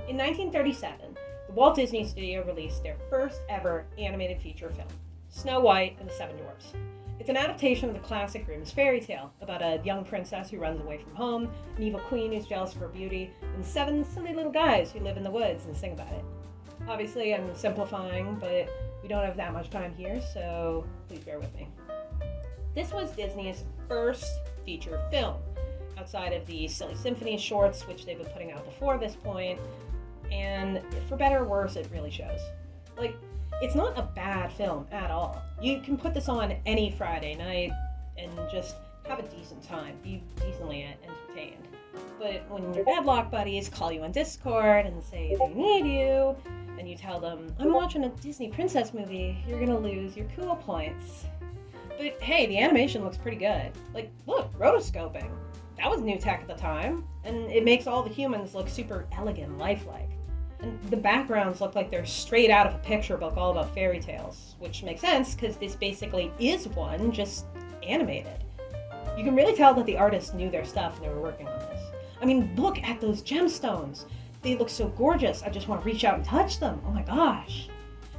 In 1937, the Walt Disney Studio released their first ever animated feature film, Snow White and the Seven Dwarfs. It's an adaptation of the classic Grimm's fairy tale about a young princess who runs away from home, an evil queen who's jealous of her beauty, and seven silly little guys who live in the woods and sing about it. Obviously, I'm simplifying, but we don't have that much time here, so please bear with me. This was Disney's first feature film, outside of the Silly Symphony shorts, which they've been putting out before this point, and for better or worse, it really shows. It's not a bad film at all. You can put this on any Friday night and just have a decent time, be decently entertained. But when your deadlock buddies call you on Discord and say they need you, and you tell them, I'm watching a Disney princess movie, you're gonna lose your cool points. But hey, the animation looks pretty good. Look, rotoscoping. That was new tech at the time, and it makes all the humans look super elegant and lifelike. And the backgrounds look like they're straight out of a picture book all about fairy tales, which makes sense because this basically is one, just animated. You can really tell that the artists knew their stuff when they were working on this. I mean, look at those gemstones. They look so gorgeous, I just want to reach out and touch them. Oh my gosh.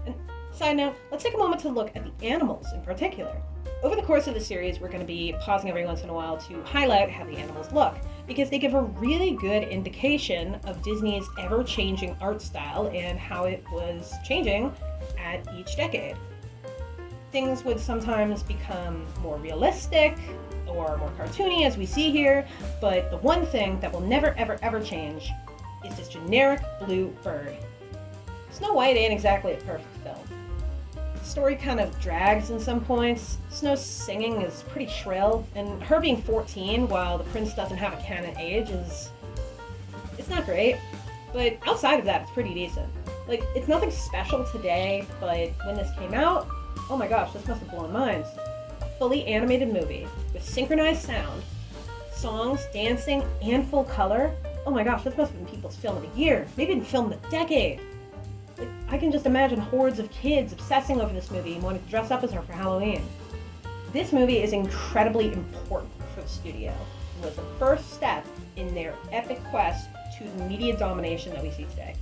And side note, let's take a moment to look at the animals in particular. Over the course of the series, we're going to be pausing every once in a while to highlight how the animals look, because they give a really good indication of Disney's ever-changing art style and how it was changing at each decade. Things would sometimes become more realistic or more cartoony, as we see here, but the one thing that will never, ever, ever change is this generic blue bird. Snow White ain't exactly a perfect film. The story kind of drags in some points. Snow's singing is pretty shrill, and her being 14 while the prince doesn't have a canon age it's not great. But outside of that, it's pretty decent. It's nothing special today, but when this came out, oh my gosh, this must have blown minds. A fully animated movie with synchronized sound, songs, dancing, and full color. Oh my gosh, this must have been people's film of the year, maybe even film of the decade. I can just imagine hordes of kids obsessing over this movie and wanting to dress up as her for Halloween. This movie is incredibly important for the studio. It was the first step in their epic quest to the media domination that we see today.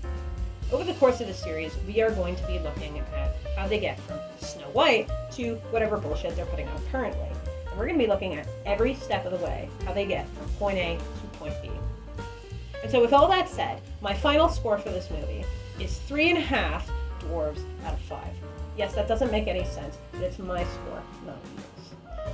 Over the course of this series, we are going to be looking at how they get from Snow White to whatever bullshit they're putting out currently. And we're going to be looking at every step of the way, how they get from point A to point B. And so with all that said, my final score for this movie is 3.5 dwarves out of 5. Yes, that doesn't make any sense, but it's my score, not yours.